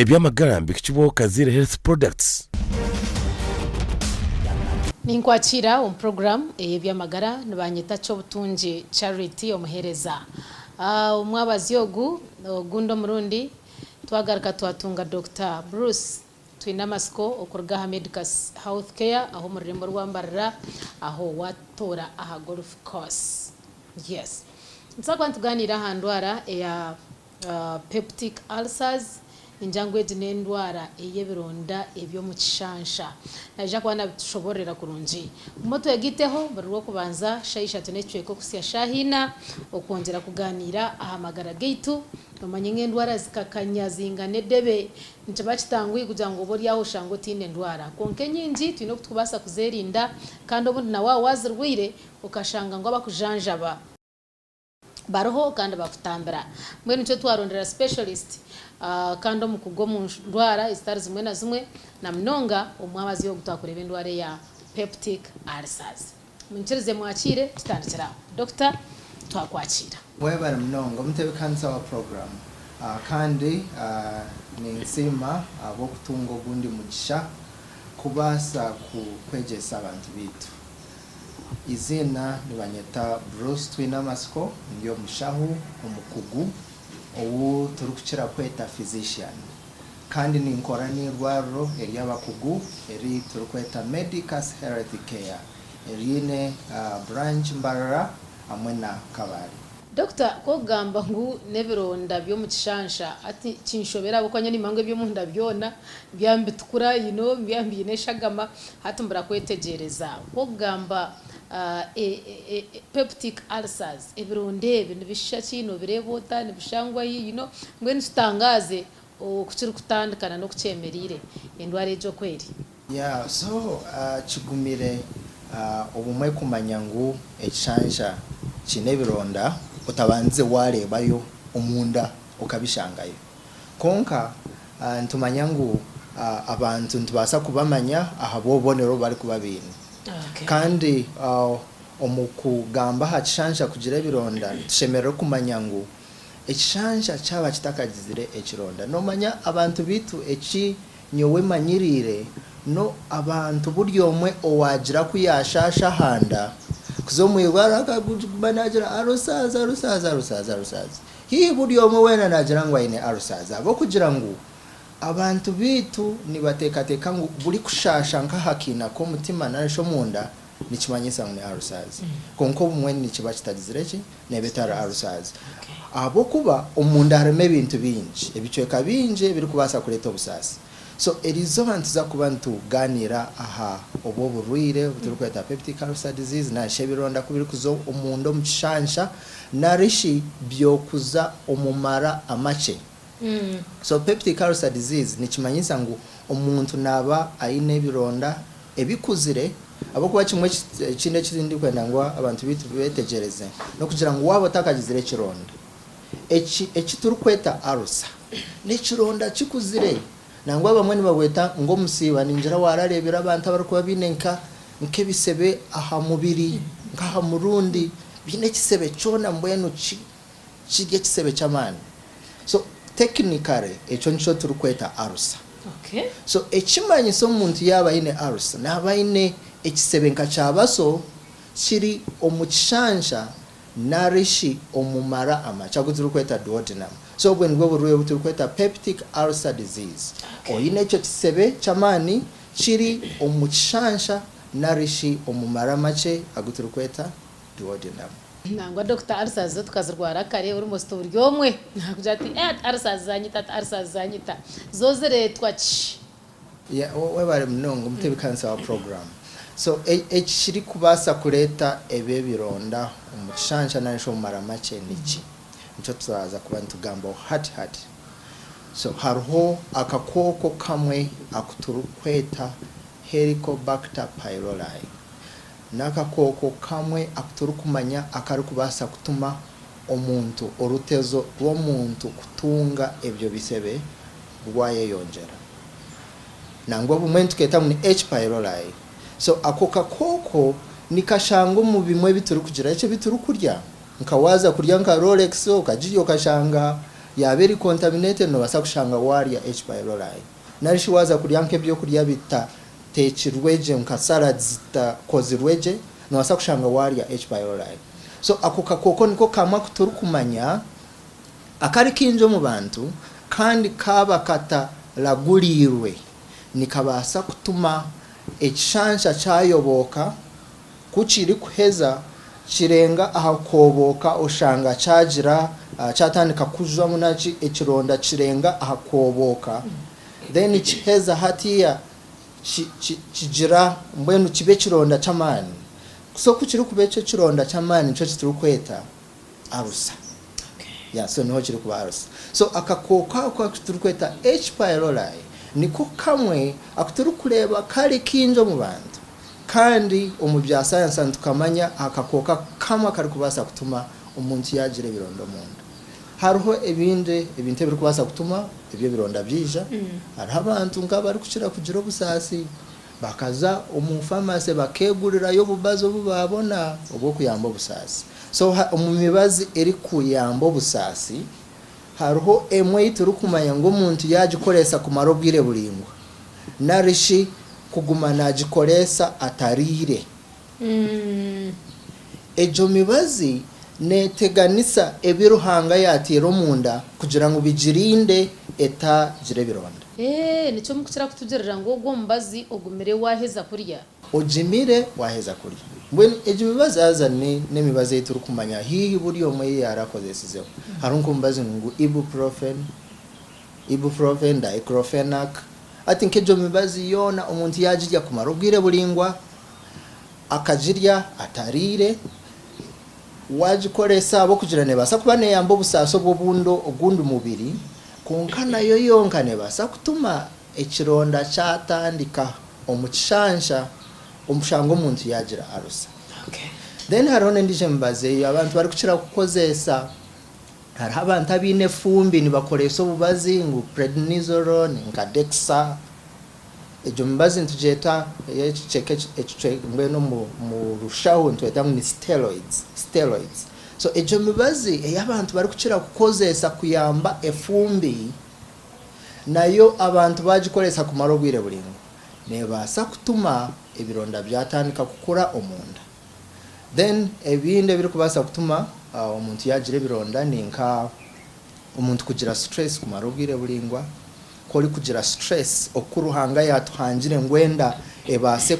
Ebyamagara mbikibwo Kazire Health Products. Ninkwakira program Ebyamagara nibanyita Sis Charity omuhereza. Umwabazi ogu gundo murundi twagaruka twatunga Dr. Bruce Twinamatsiko okurga medical healthcare aho murembo rwambarira aho watora aha golf course. Yes. Nsakwa ntuganira ahandwara ya Peptic Ulcers injangwe dinendwara eyebironda ebyo mu kishansha naja kwana bishoborera kurunji moto yagiteho barwo kubanza shayisha tenecweko kusia shahina okongera kuganira ahamagara gaitu nomanye ngendwara zikakanya zingane debe ntabachitangwi kugira ngo bori yaho shango tine ndwara konke nyinji twino kutubasa kuzerinda kandi obundi na wazirwire ukashanga ngo abakujanjaba baroho kandi bakutambira mwene cyo twarondera specialist kandi mukugo mu ndwara istari zimwe na zimwe na mnonga omwabazi yo gutakureba indwara ya Peptic Ulcers. Munchereze mwakire tutandikira Dr. twakwakira webara mnonga mutebe cancer program kandi ni nsima abo kutunga gundi mugisha kubasa kwegesa abantu bitu. Izina nibanyeta Bruce Twinamatsiko ndio mushahu umukugu owu turukukira kweta physician kandi ni nkorani rwaro eryabakugu eri turukweta medical healthcare erine branch mbarara amwe na kabari. Dr. ko gamba ngu nebironda byo mu kishansha ati kinshobera bukanya nimangwe byo mu ndabyona byambitukura byambiye neshagama hatumbura kwetegereza ko gamba Peptic Ulcers ebironde bintu bishachi no birebota nibishangwa ngwe ntutangaze okukiri kutandikana no kucemerire endwara ejo kweri. Yeah, so chigumire obumwe kumanya ngu ekishanja kinebironda utabanze warebayo umunda ukabishangayo konka ntumanya ngu abantu ntubasa kubamanya ahabobonero bari kubabini. Okay. Kandi omukugamba hakishanja kugira ebironda tushemera kumanya ngu ekishanja cyaba kitakagizire ekironda nomanya abantu bitu eki nyowe manyirire no abantu buryo omwe owagira kuyashasha handa kuzomuyibara kabanagira arusaza hii buryo omwe wena nagira ngo ine arusaza abo kugira ngo abantu bitu nibatekateka ngo buri kushasha nka hakina ko mutima narisho munda nikimanyisa ngo ni arusaza konko bumwe nikiba kitagizireki nebetara arusaza abo kuba umunda hareme bintu binji ebicweka binje biri kubasa kureta obusasi. So erizo bantu za kubantu ganira aha obo burwire buturukweta Peptic Ulcer disease na shebironda kubiri kuzo umundo mukishansha narishi byokuza omumara amache. So Peptic Ulcer disease nikimanyisa ngo umuntu naba aine bironda ebikuzire abo kuba kimwe kinde kizindi kwenda ngo abantu bitu betegereze no kugira ngo wabo takagizire kironda echi turukweta ulcer ni kironda kikuzire nangwa bamwe nibagweta ngo musiba ninjira wararebera abantu abarikuba binenka nkebisebe aha mubiri ngaha murundi bine kisebe chona mbwenu chige kisebe chamani. So technically echo nicho turukweta ulcer. Okay. So echimanyiso umuntu yaba ine ulcer naba ine ekisebe nka cyabaso kiri omukishanja narishi omumara amacha kuturukweta duodenum. So when we were to Peptic Ulcer disease, okay. Oyine cyo kisebe chamani chiri omukishansha narishi omumara mache aguturukweta duodenum. Nangwa Dr. Ulcers tukazirwara kare uri musto uryomwe nakuja ati ulcers zanyita zozere twachi. Yeah, we bari mnongo mutebe cancer program. So ekiri kubasa kureta ebebironda omukishansha narisho omumara mache niki. Nicho tuzaza kubantu gambo hati. So hariho akakoko kamwe akuturukweta Helicobacter pylori. Nakakoko kamwe akuturukumanya akari kubasa kutuma omuntu orutezo rw'omuntu kutunga ebyo bisebe rwaye yongera. Nangwa bumwe tuketa mu H pylori. So ako kakoko nikashango mu bimwe bituru kugira icyo bituru kurya nkawaza kurya nka Rolex ukajiyo kashanga yaberi contaminated no basa kushanga warya H pylori narishi waza kurya nk'ebyo kurya bita tekirweje nka salads ta kozirweje no basa kushanga warya H pylori. So ako kakoko niko kamwa kuturu kumanya akari kinjo mu bantu kandi kaba kata lagulirwe nikabasa kutuma ekishansha cyayoboka kuchiri kuheza kirenga ahakoboka ushanga cagira cyatandika kuzwa munachi ekironda kirenga ahakoboka then ikiheza hatiya kigira mbwenu kibe kironda chamani so kuchiri kubeche kironda chamani cyo kiturukweta arusa. Yeah, so niho kiri kuba arusa. So akakoka kwa kiturukweta H pylori niko kamwe akuturu kureba kari kinjo mu bantu kandi umubya science tukamanya akakoka kama kari kubasa kutuma umuntu yagira birondo munda. Hariho ibintu biri kubasa kutuma ibyo bironda byija. Hari abantu ngaba ari kushira kugira busasi bakaza umufamase bakegurira yo bubazo bubabona ubwo kuyamba busasi. So umumibazi eri kuyamba busasi hariho emwe ituru kumanya ngo umuntu yagikoresa kumaro bwire buringwa narishi kuguma nagikoresa atarire. Ejo mibazi neteganisa ebiruhanga yatiro munda kugira ngo bijirinde eta jire bironda. Nicyo mukira kutugerera ngo gwo mbazi ogumere waheza kurya ojimire waheza kurya mbwe ejo mibazi azane nemibazi ituru kumanya hihi buri omwe yarakozesizeho harunko mbazi ngo ibuprofen diclofenac ati nkejo mibazi yona umuntu yajirya kumaro bwire buringwa akajirya atarire wajikoresa abo kujirane basa kubane yambo busaso bwobundo ogundu mubiri kunkana yo yonkane basa kutuma ekironda cyatandika omukishansha omushango umuntu yagira arusa. Then harone ndije mbaze abantu bari kucira kukozesa hari abantu abine fumbi ni bakoreso bubazi ngo prednisolone nka dexa ejo mbazi ntujeta yecheke ngweno mu rushaho ntweta ni steroids. So ejo mbazi abantu bari kucira kukozesa kuyamba efumbi nayo abantu bagikoresa kumaro bwire buringo nebasa kutuma ebironda byatandika kukura omunda. Then ebinde biri kubasa kutuma umuntu yagira bironda ninka umuntu kugira stress kumaro bwire buringwa koli kugira stress okuruhanga yatuhangire ngwenda ebase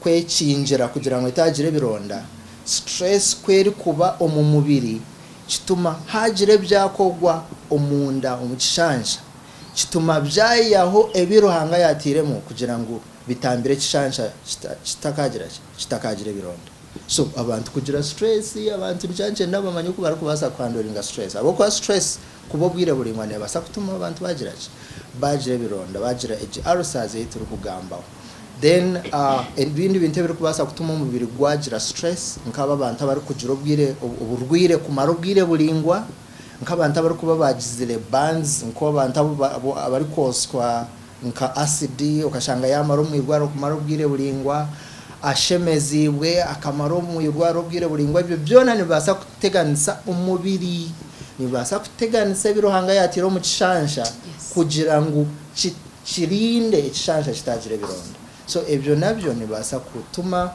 kwekinjira kugira ngo itagire bironda. Stress kweri kuba omumubiri kituma hagire byakogwa omunda omukishansha kituma byayaho ebiruhanga yatiremo kugira ngo bitambire kishansha kitakagire bironda. So abantu kugira stress abantu njanje nabamanye ko bari kubasa kwandoringa stress abo kwa stress kubo bwire buringwa ne basa kutuma abantu bagire bironda bagira ulcers yituru kugamba. Then ibindi bintu biri kubasa kutuma umubiri gwagira stress nkaba abantu bari kugira uburwire kumaro bwire buringwa nk'abantu bari kuba bagizire bands nko abantu bari koswa nka acid ukashanga yamaro mu irwaro kumaro bwire buringwa ashemezibwe akamaro mu irwaro bwire buringwa ibyo byona nibasa kuteganisa umubiri nibasa kuteganisa biruhanga yatiro mu kishansha kugira ngo kirinde ikishansha kitagire bironda. So ebyo nabyo nibasa kutuma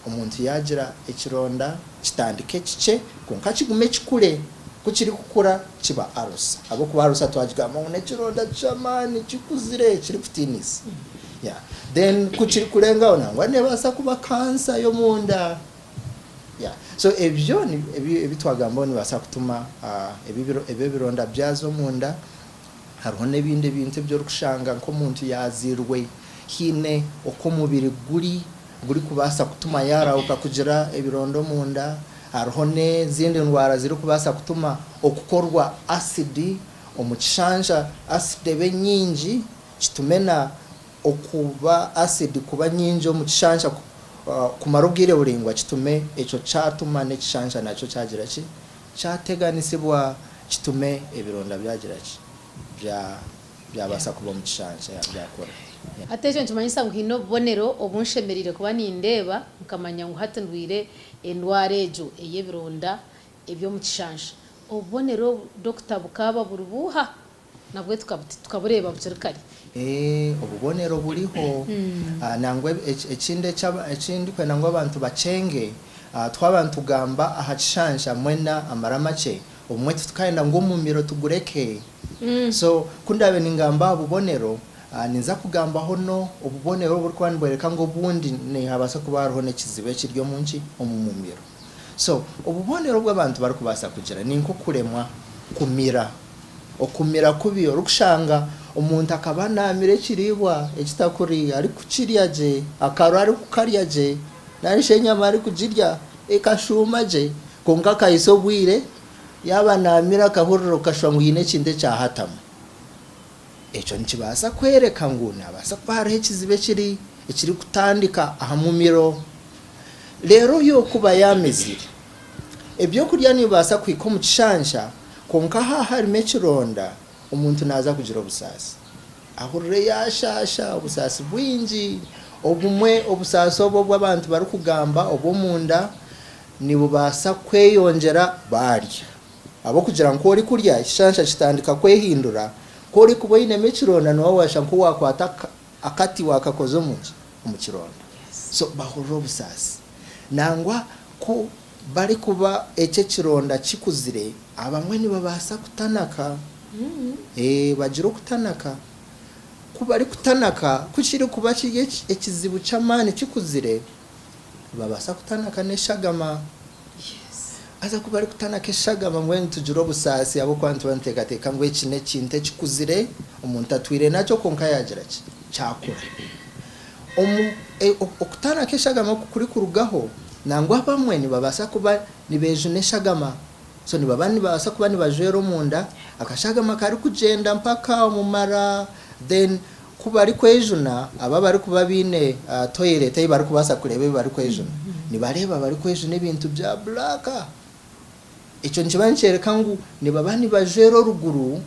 umuntu yagira ikironda kitandike kice konka kigume kikure kuchiri kukura kiba arusa abo kuba arusa twagigama ngo nekironda chamani kikuzire kiri kutinisa. Yeah, then kuchiri kurenga onangwa nebasa kuba cancer yo munda. Yeah, so ebyo ni ebitwagamba ni basa kutuma ebibironda byazo munda. Hariho nebinde bintu byo rukushanga nko muntu yazirwe hine uko mubiri guri kubasa kutuma yarauka kugira ebirondo munda. Hariho zindi ndwara ziri kubasa kutuma okukorwa acid omukishansha acid benyingi kitumena okuba acid kuba nyingi omukishansha kumaro bwire buringwa kitume eco cyatuma nekishansha naco cyagira ki cyateganisibwa kitume ebironda byagira ki byabasa kuba mukishansha byakora. Atejo ntumanyisa ngo hino bonero obunshemerire kuba nindeba mukamanya ngo hatendwire endware ejo eyebironda ebyo mukishansha obubonero Dr. Bukaba burubuha nabwe tukabureba bucirikari obubonero buriho nangwe ekindi kwe nangwe abantu bacenge twabantu gamba ahashanja mwena amaramache omwe tukaenda ngo mumiro tugureke so kundabe ningamba obubonero ninza kugamba hono obubonero buri kwanbwereka ngo bundi ne habasa kubaroho nekizibe kiryo munki omumumiro so obubonero bw'abantu bari kubasa kugira ninko kuremwa kumira okumira kubiyo rukushanga umuntu akaba namire kiribwa ekitakuri ari kukiryaje akaro ari kukaryaje narishe nyama ari kujirya ekashumaje konga kayisobwire yaba namira kahuriro kashwangwine kinde cyahatama eco nkibasa kwereka nguna abasa kware ekizibe kiri kutandika ahamumiro rero yo kuba yamezire ebyo kurya nibasa kwiko mu kishanja konka hari mechironda umuntu naza kugira obusasi ahurire yashasha obusasi bwingi obumwe obusasi obwo bw'abantu bari kugamba obwo munda nibo basa kweyongera barya abo kugira ngo ori kurya ishasha kitandika kwehindura ko ori kuboyine mechironda no washa ko wakwata akati wakakozo mu kironda so bahurire obusasi nangwa ko bari kuba ece kironda kikuzire abamwe ni babasa kutanaka bagira kutanaka kuba ari kutanaka kushiri kuba kiye ekizibu cyamani kikuzire babasa kutanaka neshagama aza kuba ari kutanaka eshagama mwe tujuro busasi abo kwantu bantekateka ngo ekine kinte kikuzire umuntu atwire nacyo konka yagira cyakura okutanaka eshagama kuri kurugaho nangwa bamwe ni babasa kuba nibejune shagama so ni babani babasa kuba ni bajero munda akashagama kari kugenda mpaka umumara then kuba ari kwejuna aba bari kuba bine toilet ay bari kubasa kurebe bari kwejuna ni bareba bari kwejuna ibintu bya blaka ico nkibanchereka ngo ni babani bajero ruguru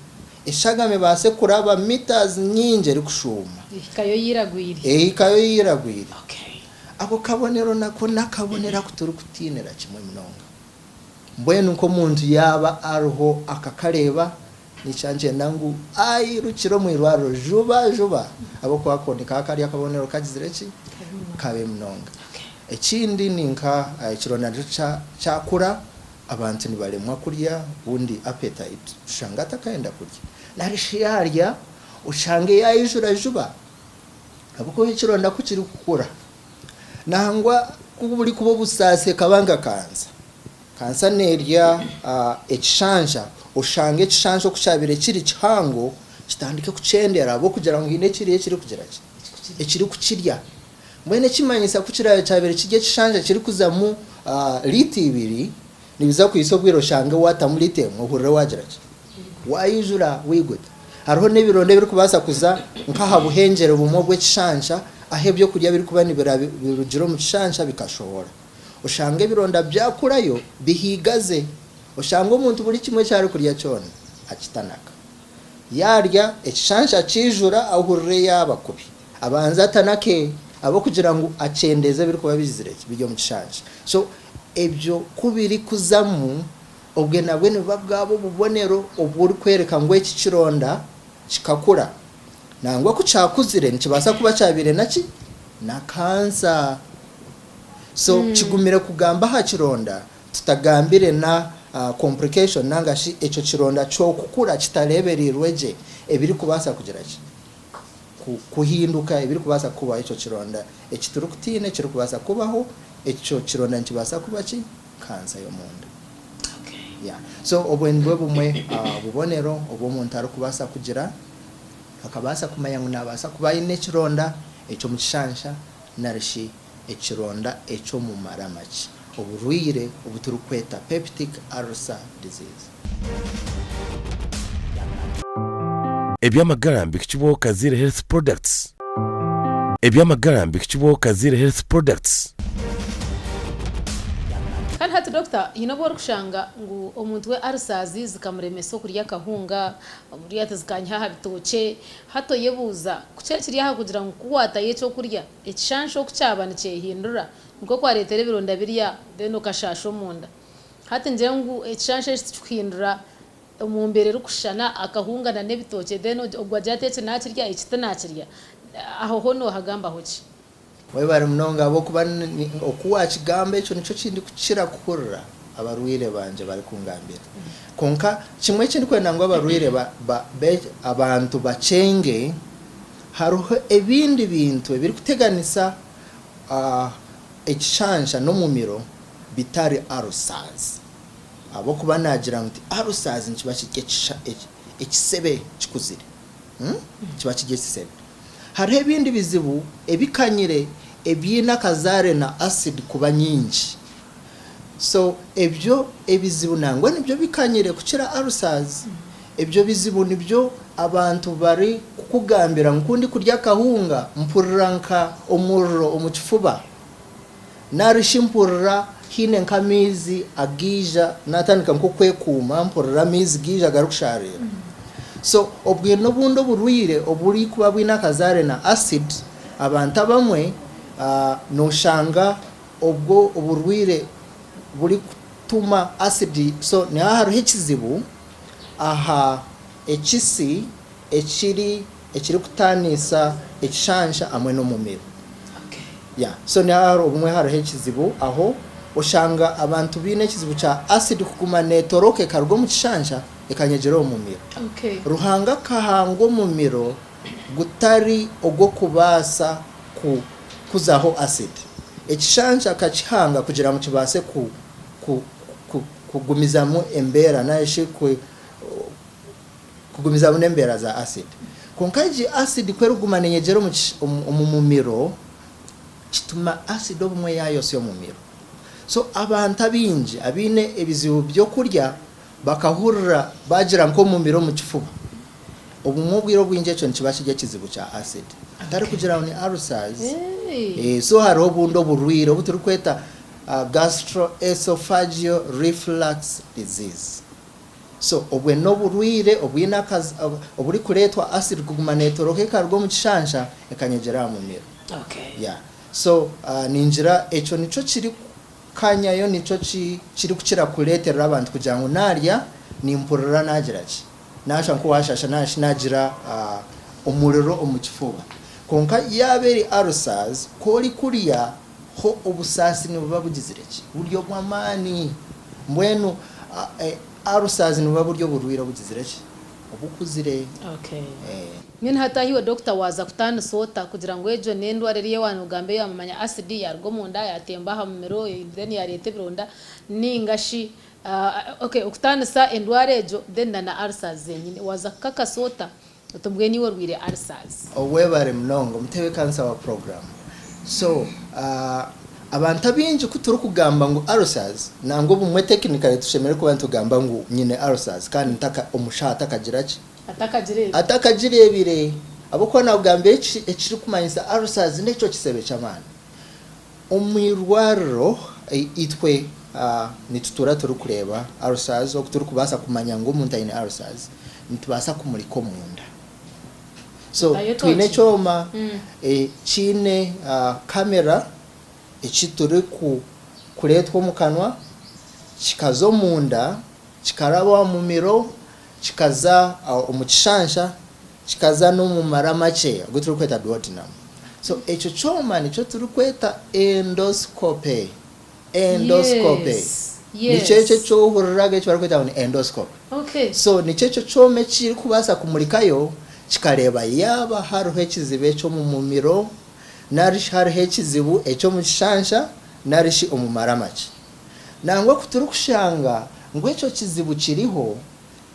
eshagame base kuraba meters nyinje ri kushuma ikayo yiragwiri ikayo yiragwiri okay ako kabonero nako nakabonera kuturu kutinera kimwe mnonga mbwenu uko muntu yaba aruho akakareba nicanje nangu ai rukiro mu irwaro juba abo kwakondeka akari akabonero kagizireki kabe mnonga ekindi ninka ikirona cyakura abantu ni baremwa kurya bundi appetite ushangata kaenda kurya narishiyarya ushange yayijura juba abako ikironda kukiri kukura nangwa kuburi kubo busase kabanga kansa nerya ekishanja ushange ekishanja kucyabire kiri kihango kitandike kucendera abo kugira ngo ine kiri kugira ekiri kukirya mwene kimanyisa kukira cyabire kijye kishanja kiri kuzamu liti ibiri nibiza kuyisobwiro shange wata muri temwe hurire wagira wayijura wigute hariho nebironde biri kubasa kuza nkaha buhengere bumogwe kishanja ahebyo kurya biri kuba birugiro mu kishanja bikashobora ushange bironda byakurayo bihigaze ushange umuntu buri kimwe cyari kurya cyone akitanaka yarya ekishanja kijura ahurire yabakubi abanza atanake abo kugira ngo acendeze biri kuba bizireke bijyo mu kishanja so ebyo kubiri kuzamu obwe nabwe nibabwabo bubonero oburi kwereka ngo iki kironda kikakura nangwa kucakuzire nikibasa kuba cyabire naki na kansa so kigumire kugamba ha kironda tutagambire na complication nangashi eco kironda cyo kukura kitareberirweje ebiri kubasa kugira ki kuhinduka ebiri kubasa kuba ico kironda ekiturukutine kiri kubasa kubaho eco kironda nkibasa kuba ki kansa yo munda yeah so obwendwe bumwe bubonero obwo muntu ari kubasa kugira akabasa kumanya ngo nabasa kuba ine kironda eco mu kishansha narishi ekironda eco mu maramachi oburwire obuturukweta Peptic Ulcer disease. Ebyamagara mbikchibo Kazire Health Products. Ebyamagara mbikchibo Kazire Health Products. Kandi hati doctor hinobora kushanga ngo umuntu we ulcers zikamuremeso kurya kahunga muri yatazikanya habitoce hato yebuza kucekiri yaha kugira ngo kuwata yeco kurya ekishansho kucyabana cyehindura ngo kwa leta bironda biriya beno kashasho munda hati nje ngu ekishansha kitwindura mu mbere rukushana akahungana n'ebitoke then ogwa jatetse nakirya ekite nakirya aho hono hagamba hoki we bari munonga abo kuba okuwa kigambe cyo nico kindi kukira kukurura abarwire banje bari kungambira konka kimwe kindi kwenda ngo abarwire abantu bacenge haruho ebindi bintu biri kuteganisa ekishansha no mumiro bitari ulcers abo kuba nagira ngo ulcers nkiba ekisebe kikuzire kiba kigesisebe hari ebindi bizibu ebikanyire ebyina kazare na acid kuba nyingi so ebyo ebizibu nangwa nibyo bikanyire kukira ulcers ebyo bizibu nibyo abantu bari kukugambira nkundi kurya kahunga mpurranka omurro omukifuba narishimpurra hine nkamizi agija natandika nkokwekuma mpurra mizi gija garukusharira so obwe nobundo burwire oburi kuba bwina kazare na acid abantu abamwe noshanga obwo oburwire buri kutuma acid so ni haruho ekizibu aha ekisi ekiri kutanisa ekishansha amwe no mumiro so ni haruho obumwe haruho ekizibu aho oshanga abantu bine ekizibu cha acid kuguma netoroke karugo mu kishansha ekanyegera omumiro ruhanga kahango mumiro gutari ogwo kubasa kuzaho acid ekishansha kachihanga kugira mu kibase kugumizamo embera nashi kugumizamo embera za acid konkaji acid kwerugumane nyegera mu mumiro kituma acid obumwe yayo syo mumiro so abantu abinji abine ebizibu byo kurya bakahurra bagira nko mumiro mu kifuba obumubwiro bw'injection kibashije kizibu cha acid atari kugira ni ulcers so haro bundo burwire obuturi kweta gastroesophageal reflux disease so obwe no burwire obwina oburi kuretwa acid kugumanetoroke kargo mu kishansha ekanyegera mu miro so ninjira echo nico kiri kanyayo nico kiri kukira kuletera abantu kugira ngo narya nimpurura nagiraki nasha nko washasha nagira umuriro omukifuba konka yaberi ulcers koli kuriya ho obusasi ni buba bugizireki buryo bw'amani mbwenu ulcers ni buba buryo burwira bugizireki obukuzire nyine hatahiwe doctor waza kutana sota kugira ngo ejo nendware riye wanugambe yamanya acid yargo mu nda yatemba ha mumero then yarete bironda ningashi ukutanisa endware ejo then na ulcers zenyine waza kaka sota utumbwe niwe rwire ulcers owebare mnongo mutewe cancer wa program so abantu abinji kuturu kugamba ngo ulcers nango bumwe technically tushemere ko bantu gamba ngo nyine ulcers kandi ntaka umushata kagiraki atakajirebire aboko na ugambe ekiri kumanyisa ulcers necho kisebe chamana umwirwaro itwe nitutura turi kureba ulcers okuturi kubasa kumanya ngo umuntu ayine ulcers nitubasa kumuriko munda so twine choma chine kamera ekituri kuretwa mu kanwa kikazo munda kikaraba mu miro chikaza omukishansha chikaza no mu maramache guturi kweta duodenum so echo choma nicho turi kweta endoscopy nicheche cho hurraga cyo kweta on endoscopy so nichecho chome kiri kubasa kumurikayo chikareba yaba haruho ekizibe cyo mu mumiro narishi haruho ekizibu echo mu kishansha narishi omumaramache nangwa kuturi kushanga ngo echo kizibu kiriho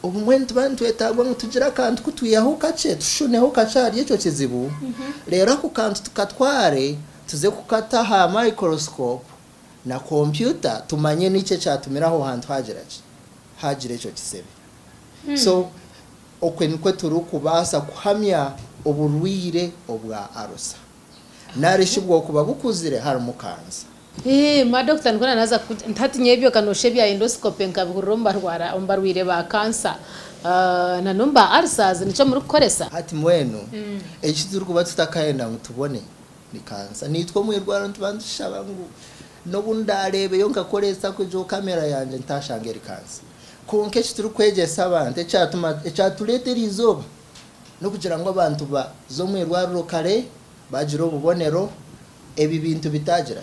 ubumwentu bantu etagwa mutugira kantu kutuyaho kace tushuneho kacari echo kizibu rero ku kantu tukatware tuze kukata ha microscope na computer tumanye nice cyatumiraho hantu hagire echo kisebe so okwenikwe turu kubasa kuhamya oburwire obwa ulcer narishi bwo kuba bukuzire haramukanza ma doctor nkona naza ntatinye ibyo kanoshe bya endoscopy nkabihurumba rwara ombarwire ba cancer na numba ulcers nico muri kukoresa ati mwenu ekizuru kuba tutakayenda mutubone ni cancer nitwo mwirwara ntubandishaba ngo n'obundi arebe yonka koresa kujo kamera yanje ntashangera kansa konke kituru kwegesa abantu ekyatuletera izoba no kugira ngo abantu zo mwerwaruro kare bagira obubonero ebi bintu bitagira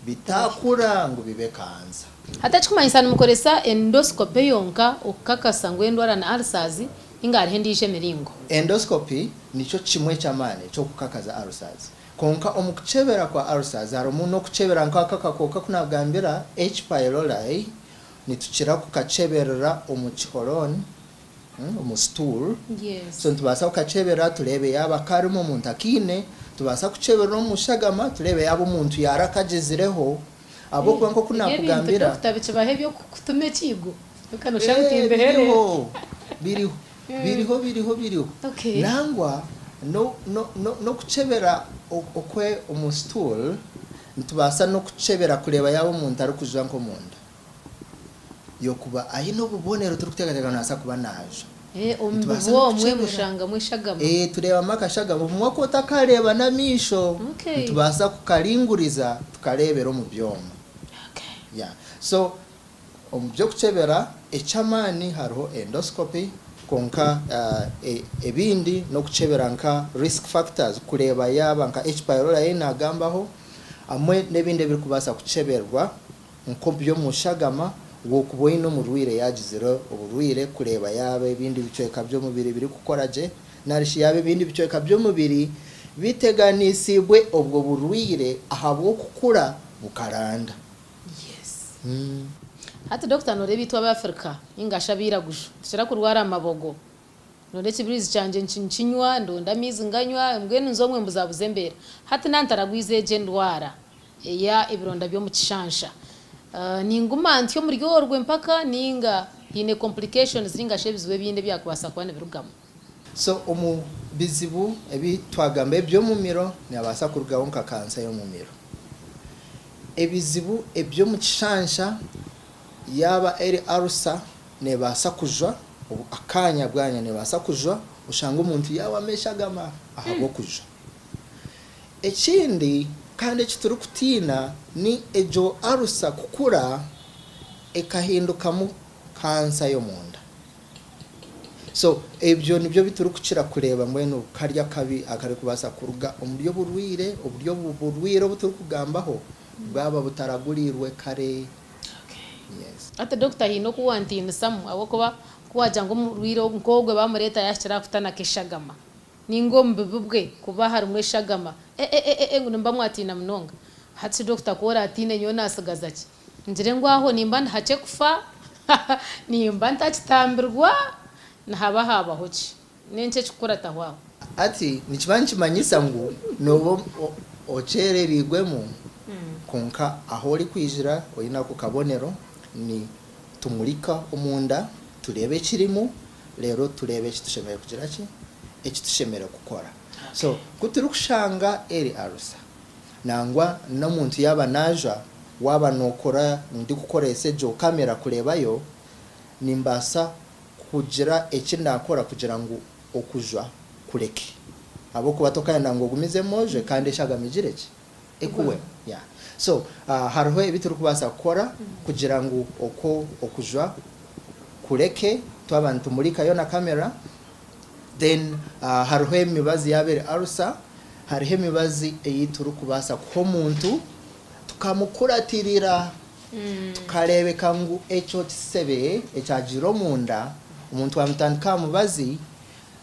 bitakura ngo bibe kansa hata chikumanyisa mukoresa endoscopy yonka ukakasa ngo endwara na ulcers ingari hendishe miringo. Endoscopy nicho kimwe cyamane cyo kukakaza ulcers konka omukuchebera kwa ulcers harimo no kuchebera nkakakoka kunagambira H pylori nitukira kukacheberera omuchikoloni stool. Yes. So tubasa kukachebera turebe yaba karimo umuntu akine tubasa kuchebera omushagama turebe yaba umuntu yarakagezireho abo kwanko kunakugambira Dr. bikibahe byo kutume kigo ukano shagutimbe here biriho okay. Nangwa no kuchebera okwe omustool ntubasa no kuchebera kureba yabo umuntu ari kuja nko munda yokuba ayino bubonero turukutegatega nasa kuba naje omwo mwe mushanga mwishagama tureba makashagama mwako takareba na misho okay. Tubasa kukalinguriza tukarebera mu byoma okay. Yeah. So byo kuchebera echamani hariho endoscopy konka ebindi no kuchebera nka risk factors kureba yaba nka H pylori nagambaho amwe nebindi biri kubasa kucheberwa nko byo mushagama wo kuboyino mu ruwire yagizero uburwire kureba yabe ibindi bicoeka byo mubiri biri kukoraje narishi yabe ibindi bicoeka byo mubiri biteganisibwe ubwo burwire ahabo kukura bukaranda. Yes. Hata Dr. Nore bitwa b'Afrika ingasha biragusha tushira kurwara amabogo none kibirizi cyanje nchinywa ndonda mizi nganywa mbwene nzomwe mbuzabuzembera hata nantaragwizeje ndwara ya ibironda byo mu kishansha ningumanti yo muri yorwe mpaka ninga hine complications zingashe bizwe binde byakubasa kwane birugamo. So bizibu ebi twagambe byo mu miro ni abasa kurugaho nka kansa yo mu miro ebizibu ebyo mu kishansha yaba eri ulcer ne basa kujwa akanya bwanya ne basa kujwa ushanga umuntu yawa ameshagama ahabo kujwa ekindi kandi kiturukutina ni ejo ulcer kukura ekahinduka mu kansa yo munda. So ebyo nibyo biturukukira kureba mbwene karya kabi akari kubasa kuruga uburyo burwire buturukugambaho bwaba butaragurirwe kare. Yes. Ata Dr. hino kuwanti samu awokuba kuwaja ngo murwire nkogwe bamureta yashira kutana keshagama ningombe bubwe kuba hari mweshagama ngo nimba mwatina mnonga hati Dr. kora atine nyona asagazachi njire ngwaho nimba hace kufa nimba ntachitambirwa haba hoci nenche chikura tahwaho ati nikibanchi manyisa ngo nobo ochererigwemo konka ahori kwijira oyina ku kabonero ni tumurika umunda turebe kirimo rero turebe kitushemeye kugira ekitushemere gukora. So kuturukushanga eri arusa nangwa no muntu yaba naja waba nokora ndi gukorese jo kamera kurebayo nimbasa kugira ekindakora kugira ngo okujwa kureke abo kubatokana ngo gumize moje kandi shagamijireke ekuwe yeah. So hariho ibituru kubasa gukora kugira ngo okujwa kureke twabantu murika yo na kamera then hariho imibazi yabere arusa hariho imibazi eyituru kubasa ko muntu tukamukuratirira tukarebeka ngo echo tisebe echajiro munda umuntu amutandika mubazi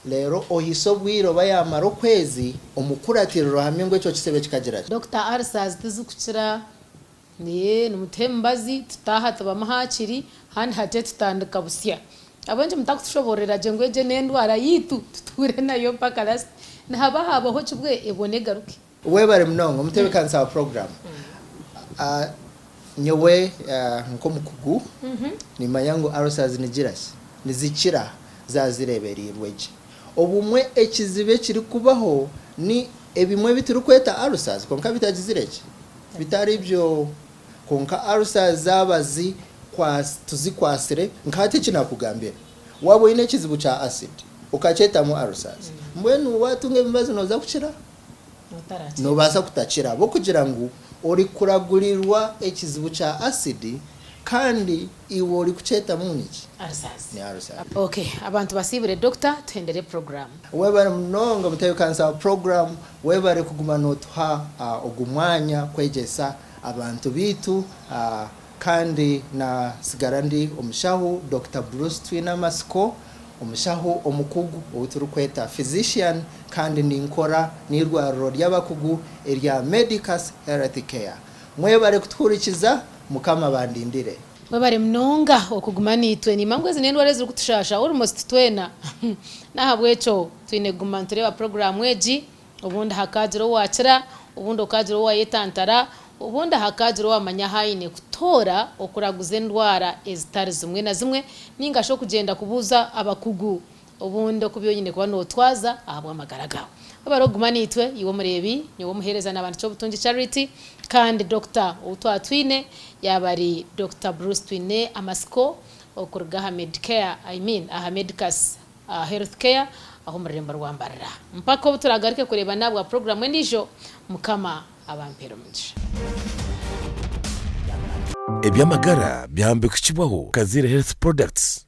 lero ohisobwiro bayamaro kwezi omukuratiriro hamwe ngo echo kisebe kikagira. Dr. Ulcers tuzukukira ni mutembazi tutaha tubamahakiri handi hate tutandika busya abanje mutakushoborera je ngweje nendwara yitu tuture nayo paka last haba ho kibwe ebone garuke webare mnongo mutebe kansa program nyewe nko mukugu ni mayango ulcers nigirasi nizikira zazireberirweje obumwe ekizibe kiri kubaho ni ebimwe biturukweta ulcers konka bitagizireke bitari byo konka ulcers zabazi kwa tuzikwasire nkate kinakugambira wabo ine kizibu cha acid ukacheta mu ulcers mbwenu watunge mbazo noza kuchira no basa kutakira bo kugira ngo ori kuragurirwa ekizibu kya acid kandi iwe ori kuceta muniki Arsazi. ni arsazi. Okay, abantu basibire doctor tuhendere program. Webare mnonga mutayo kansa program webare kuguma notuha ogumwanya kwegesa abantu bitu kandi na sigarandi omushaho Dr. Bruce Twinamatsiko omushaho omukugu outuru kweta physician kandi ninkora nirwariro ry'abakugu erya medical health care. Mwebare kuturikiza mukama bandindire. Webare mnonga okuguma nitwe ni mangwe zinendware ziri kutushasha almost twena nahabwecho twine guma ntureba program weji ubundi hakajiro wachira ubundi okajiro wayetantara ubundi hakajiro wamanya haine kutora okuraguze ndwara ezitari zimwe na zimwe ningasho kugenda kubuza abakugu ubundi okubyonyine kuba notwaza ahabwa magaragaho abaroguma nitwe iwo murebi niwo muhereza n'abantu cyo butunji Charity kandi Dr. Utwa Twine yabari Dr. Bruce Twinamatsiko okurga Ahmed Care Ahmedicas health care aho muremba rwambarira mpaka ubuturagarike kureba nabwa program endijo mukama abampero munji. Ebyamagara byambe kukibaho Kazire Health Products.